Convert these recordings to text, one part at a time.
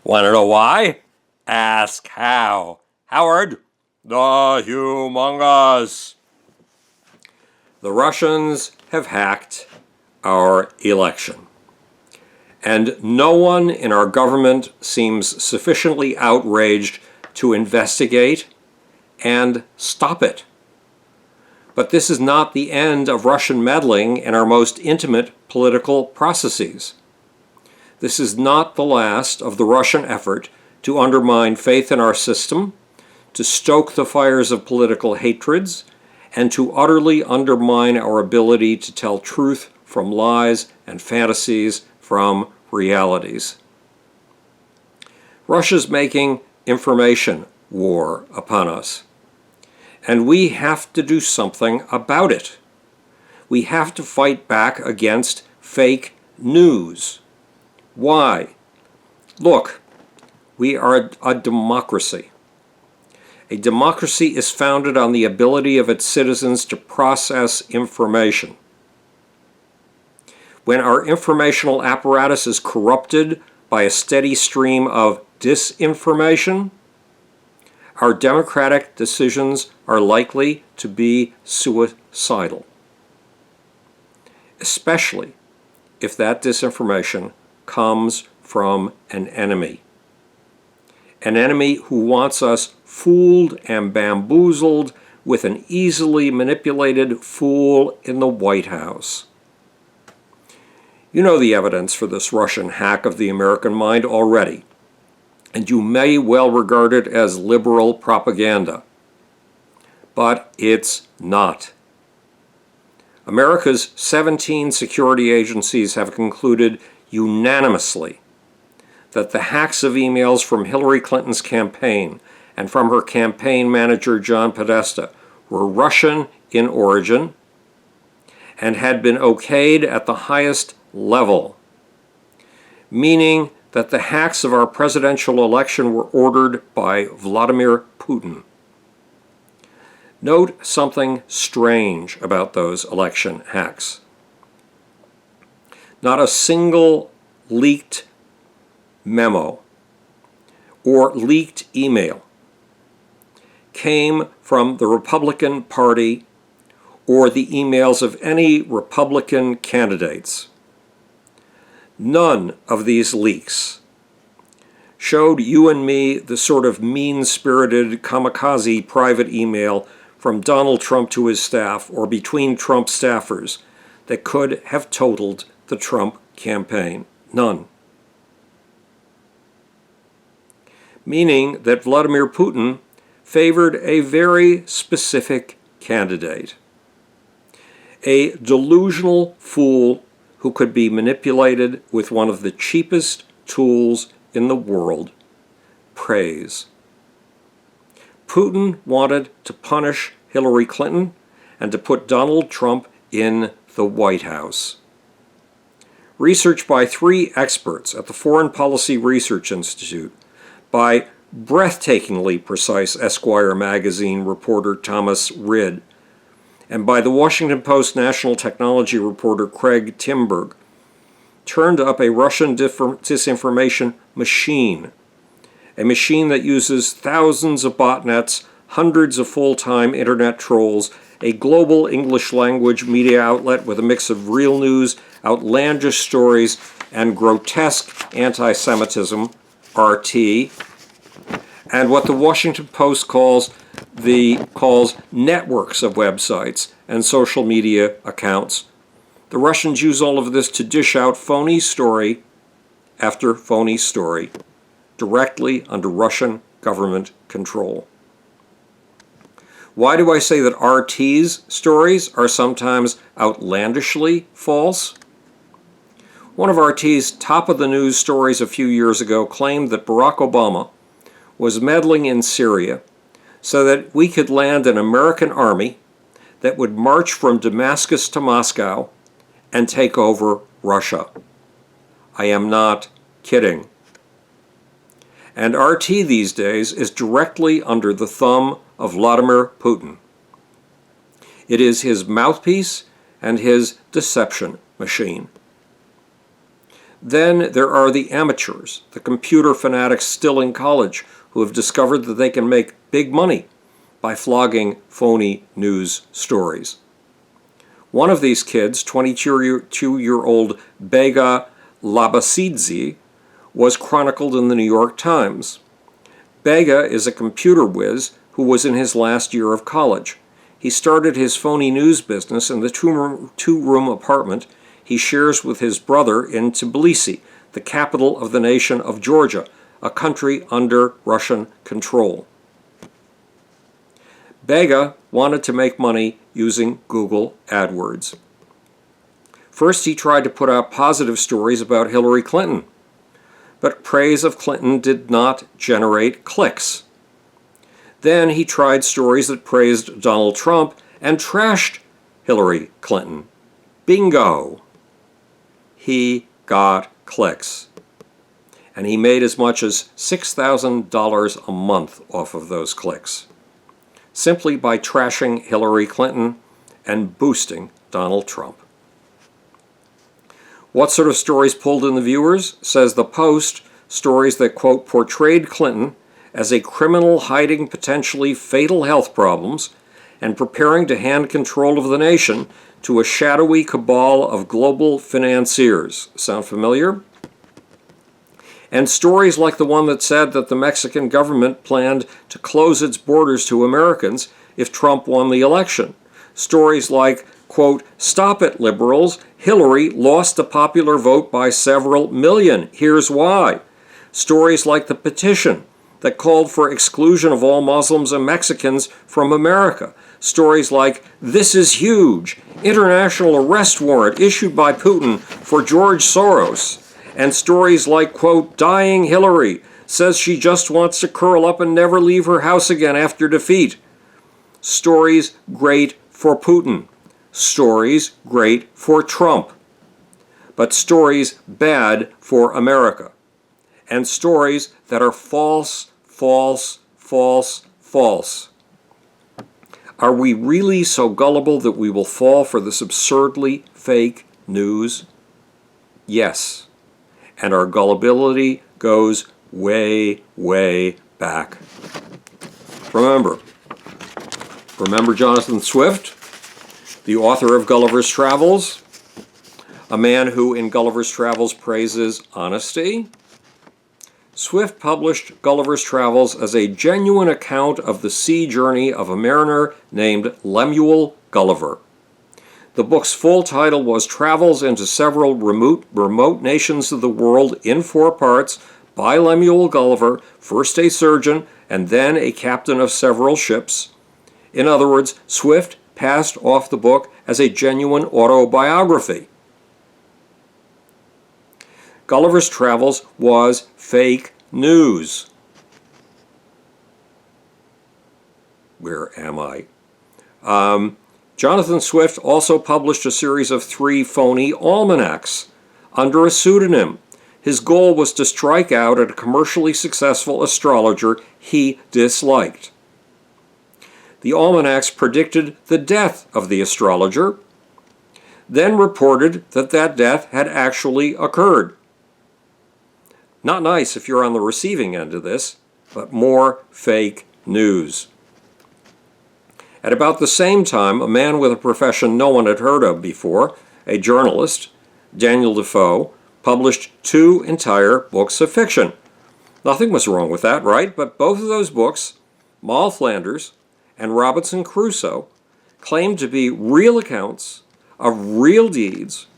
Want to know why? Ask how. Howard, the humongous. The Russians have hacked our election. And no one in our government seems sufficiently outraged to investigate and stop it. But this is not the end of Russian meddling in our most intimate political processes. This is not the last of the Russian effort to undermine faith in our system, to stoke the fires of political hatreds, and to utterly undermine our ability to tell truth from lies and fantasies from realities. Russia's making information war upon us, and we have to do something about it. We have to fight back against fake news. Why? Look, we are a democracy. A democracy is founded on the ability of its citizens to process information. When our informational apparatus is corrupted by a steady stream of disinformation, our democratic decisions are likely to be suicidal, especially if that disinformation comes from an enemy who wants us fooled and bamboozled with an easily manipulated fool in the White House. You know the evidence for this Russian hack of the American mind already, and you may well regard it as liberal propaganda. But it's not. America's 17 security agencies have concluded unanimously that the hacks of emails from Hillary Clinton's campaign and from her campaign manager John Podesta were Russian in origin and had been okayed at the highest level, meaning that the hacks of our presidential election were ordered by Vladimir Putin. Note something strange about those election hacks. Not a single leaked memo or leaked email came from the Republican Party or the emails of any Republican candidates. None of these leaks showed you and me the sort of mean-spirited kamikaze private email from Donald Trump to his staff or between Trump staffers that could have totaled the Trump campaign. None. Meaning that Vladimir Putin favored a very specific candidate, a delusional fool who could be manipulated with one of the cheapest tools in the world, praise. Putin wanted to punish Hillary Clinton and to put Donald Trump in the White House. Research by 3 experts at the Foreign Policy Research Institute, by breathtakingly precise Esquire magazine reporter Thomas Rid, and by the Washington Post national technology reporter Craig Timberg, turned up a Russian disinformation machine, a machine that uses thousands of botnets, hundreds of full-time internet trolls, a global English language media outlet with a mix of real news, outlandish stories, and grotesque anti-Semitism, RT, and what the Washington Post calls networks of websites and social media accounts. The Russians use all of this to dish out phony story after phony story directly under Russian government control. Why do I say that RT's stories are sometimes outlandishly false? One of RT's top-of-the-news stories a few years ago claimed that Barack Obama was meddling in Syria so that we could land an American army that would march from Damascus to Moscow and take over Russia. I am not kidding. And RT these days is directly under the thumb of Vladimir Putin. It is his mouthpiece and his deception machine. Then there are the amateurs, the computer fanatics still in college who have discovered that they can make big money by flogging phony news stories. One of these kids, 22-year-old Bega Labasidze, was chronicled in the New York Times. Bega is a computer whiz who was in his last year of college. He started his phony news business in the two-room apartment he shares with his brother in Tbilisi, the capital of the nation of Georgia, a country under Russian control. Bega wanted to make money using Google AdWords. First, he tried to put out positive stories about Hillary Clinton, but praise of Clinton did not generate clicks. Then he tried stories that praised Donald Trump and trashed Hillary Clinton. Bingo! He got clicks. And he made as much as $6,000 a month off of those clicks, simply by trashing Hillary Clinton and boosting Donald Trump. What sort of stories pulled in the viewers? Says the Post, stories that, quote, portrayed Clinton as a criminal hiding potentially fatal health problems and preparing to hand control of the nation to a shadowy cabal of global financiers. Sound familiar? And stories like the one that said that the Mexican government planned to close its borders to Americans if Trump won the election. Stories like, quote, stop it, liberals. Hillary lost the popular vote by several million. Here's why. Stories like the petition that called for exclusion of all Muslims and Mexicans from America. Stories like, this is huge, international arrest warrant issued by Putin for George Soros. And stories like, quote, dying Hillary says she just wants to curl up and never leave her house again after defeat. Stories great for Putin. Stories great for Trump. But stories bad for America. And stories that are false, false, false, false. Are we really so gullible that we will fall for this absurdly fake news? Yes. And our gullibility goes way, way back. Remember Jonathan Swift, the author of Gulliver's Travels, a man who in Gulliver's Travels praises honesty. Swift published Gulliver's Travels as a genuine account of the sea journey of a mariner named Lemuel Gulliver. The book's full title was Travels into Several Remote Nations of the World in 4 parts by Lemuel Gulliver, first a surgeon and then a captain of several ships. In other words, Swift passed off the book as a genuine autobiography. Gulliver's Travels was fake news. Where am I? Jonathan Swift also published a series of 3 phony almanacs under a pseudonym. His goal was to strike out at a commercially successful astrologer he disliked. The almanacs predicted the death of the astrologer, then reported that that death had actually occurred. Not nice if you're on the receiving end of this, but more fake news. At about the same time, a man with a profession no one had heard of before, a journalist, Daniel Defoe, published 2 entire books of fiction. Nothing was wrong with that, right? But both of those books, Moll Flanders and Robinson Crusoe, claimed to be real accounts of real deeds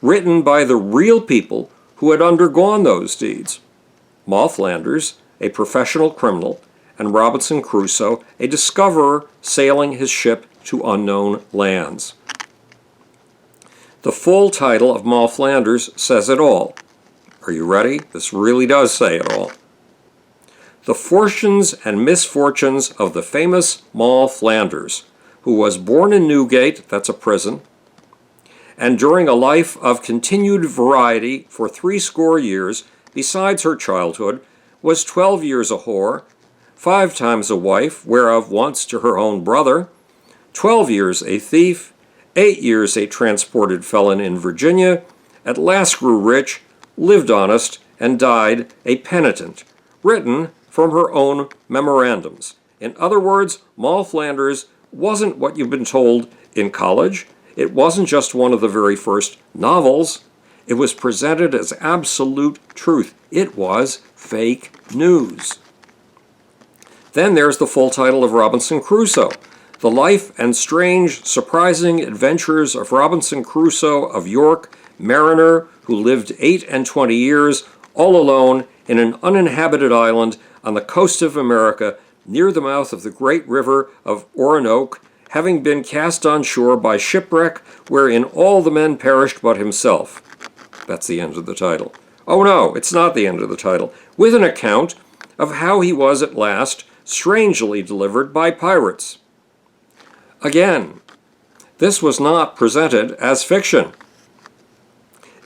written by the real people who had undergone those deeds. Moll Flanders, a professional criminal, and Robinson Crusoe, a discoverer sailing his ship to unknown lands. The full title of Moll Flanders says it all. Are you ready? This really does say it all. The fortunes and misfortunes of the famous Moll Flanders, who was born in Newgate, that's a prison, and during a life of continued variety for 80 years, besides her childhood, was 12 years a whore, 5 times a wife, whereof once to her own brother, 12 years a thief, 8 years a transported felon in Virginia, at last grew rich, lived honest, and died a penitent, written from her own memorandums. In other words, Moll Flanders wasn't what you've been told in college. It wasn't just one of the very first novels. It was presented as absolute truth. It was fake news. Then there's the full title of Robinson Crusoe, The Life and Strange, Surprising Adventures of Robinson Crusoe of York, mariner who lived 28 years all alone in an uninhabited island on the coast of America near the mouth of the great river of Orinoco, having been cast on shore by shipwreck wherein all the men perished but himself. That's the end of the title. Oh no, it's not the end of the title. With an account of how he was at last strangely delivered by pirates. Again, this was not presented as fiction.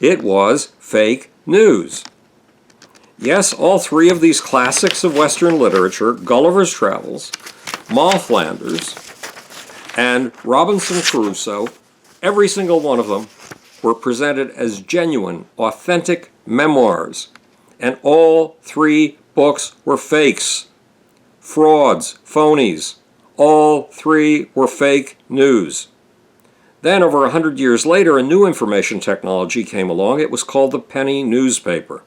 It was fake news. Yes, all three of these classics of Western literature, Gulliver's Travels, Moll Flanders, and Robinson Crusoe, every single one of them were presented as genuine, authentic memoirs. And all three books were fakes. Frauds, phonies. All three were fake news. Then, over 100 years later, a new information technology came along. It was called the penny newspaper.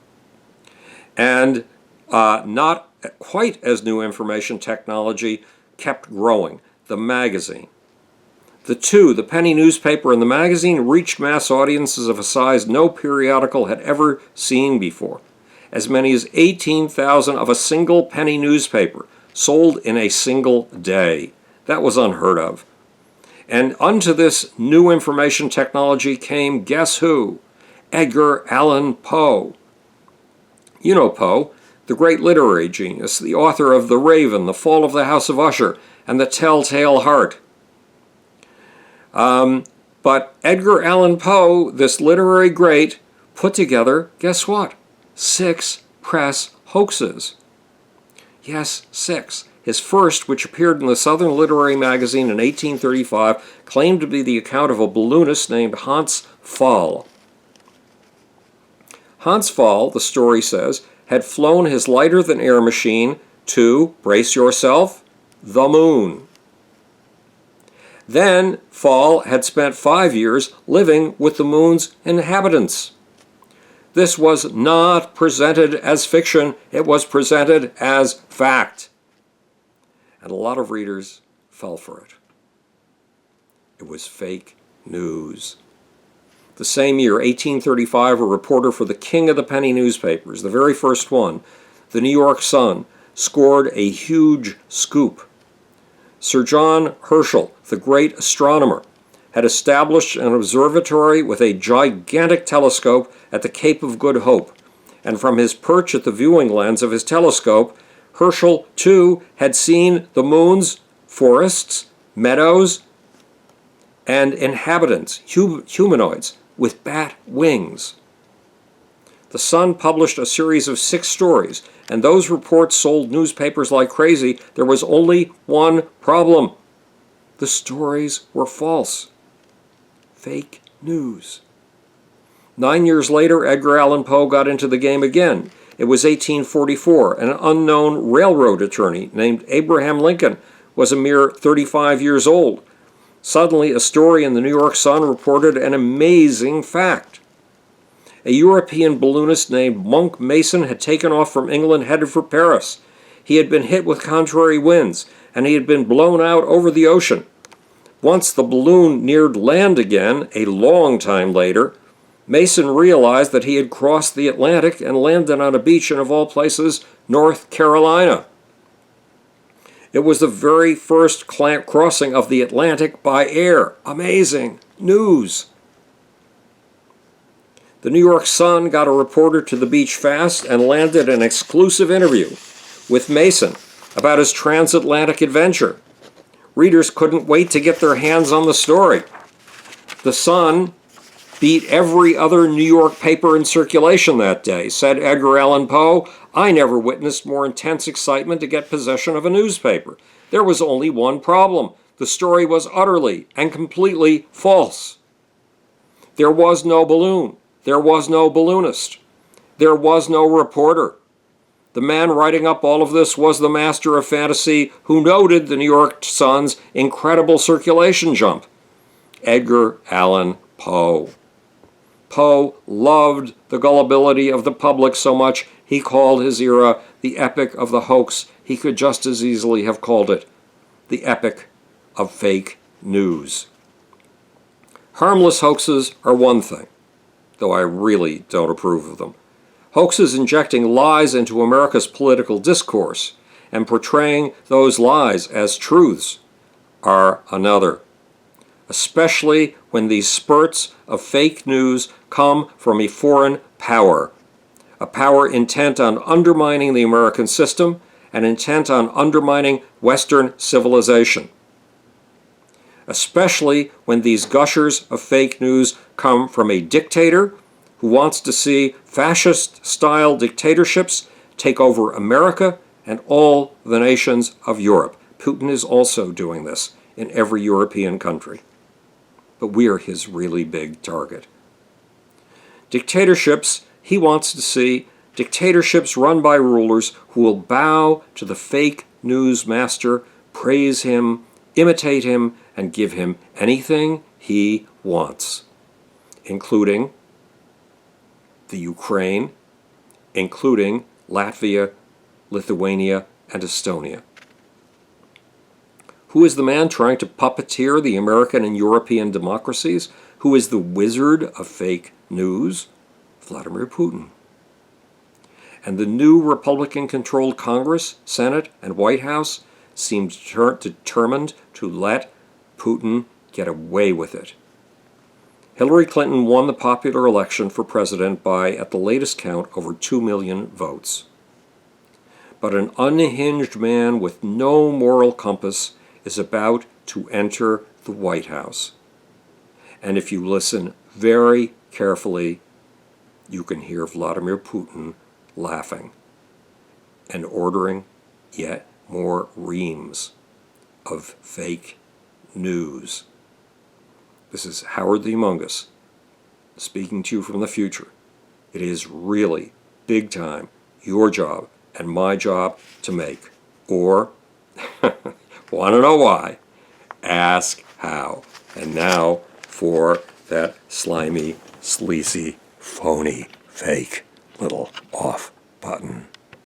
And not quite as new information technology kept growing, the magazine. The two, the penny newspaper and the magazine, reached mass audiences of a size no periodical had ever seen before. As many as 18,000 of a single penny newspaper sold in a single day. That was unheard of. And unto this new information technology came, guess who? Edgar Allan Poe. You know Poe, the great literary genius, the author of The Raven, The Fall of the House of Usher, and The Telltale Heart. But Edgar Allan Poe, this literary great, put together, guess what? 6 press hoaxes. Yes, 6. His first, which appeared in the Southern Literary Magazine in 1835, claimed to be the account of a balloonist named Hans Pfaall. Hans Pfaall, the story says, had flown his lighter-than-air machine to, brace yourself, the moon. Then Pfaall had spent 5 years living with the moon's inhabitants. This was not presented as fiction, it was presented as fact. And a lot of readers fell for it. It was fake news. The same year, 1835, a reporter for the king of the penny newspapers, the very first one, the New York Sun, scored a huge scoop. Sir John Herschel, the great astronomer, had established an observatory with a gigantic telescope at the Cape of Good Hope, and from his perch at the viewing lens of his telescope, Herschel, too, had seen the moon's forests, meadows, and inhabitants, humanoids, with bat wings. The Sun published a series of 6 stories, and those reports sold newspapers like crazy. There was only one problem. The stories were false. Fake news. 9 years later, Edgar Allan Poe got into the game again. It was 1844. An unknown railroad attorney named Abraham Lincoln was a mere 35 years old. Suddenly, a story in the New York Sun reported an amazing fact. A European balloonist named Monk Mason had taken off from England headed for Paris. He had been hit with contrary winds, and he had been blown out over the ocean. Once the balloon neared land again, a long time later, Mason realized that he had crossed the Atlantic and landed on a beach in, of all places, North Carolina. It was the very first crossing of the Atlantic by air. Amazing news. The New York Sun got a reporter to the beach fast and landed an exclusive interview with Mason about his transatlantic adventure. Readers couldn't wait to get their hands on the story. The Sun beat every other New York paper in circulation that day. Said Edgar Allan Poe, "I never witnessed more intense excitement to get possession of a newspaper. There was only one problem. The story was utterly and completely false. There was no balloon. There was no balloonist. There was no reporter. The man writing up all of this was the master of fantasy who noted the New York Sun's incredible circulation jump, Edgar Allan Poe. Poe loved the gullibility of the public so much he called his era the epic of the hoax. He could just as easily have called it the epic of fake news. Harmless hoaxes are one thing, though I really don't approve of them. Hoaxes injecting lies into America's political discourse and portraying those lies as truths are another, especially when these spurts of fake news come from a foreign power, a power intent on undermining the American system and intent on undermining Western civilization. Especially when these gushers of fake news come from a dictator who wants to see fascist-style dictatorships take over America and all the nations of Europe. Putin is also doing this in every European country. But we are his really big target. Dictatorships, he wants to see dictatorships run by rulers who will bow to the fake news master, praise him, imitate him, and give him anything he wants, including the Ukraine, including Latvia, Lithuania, and Estonia. Who is the man trying to puppeteer the American and European democracies? Who is the wizard of fake news? Vladimir Putin. And the new Republican-controlled Congress, Senate, and White House seem determined to let Putin get away with it. Hillary Clinton won the popular election for president by, at the latest count, over 2 million votes. But an unhinged man with no moral compass is about to enter the White House. And if you listen very carefully, you can hear Vladimir Putin laughing and ordering yet more reams of fake news. This is Howard the Humongous speaking to you from the future. It is really big time your job and my job to make. Or, want to know why? Ask how. And now for that slimy, sleazy, phony, fake little off button.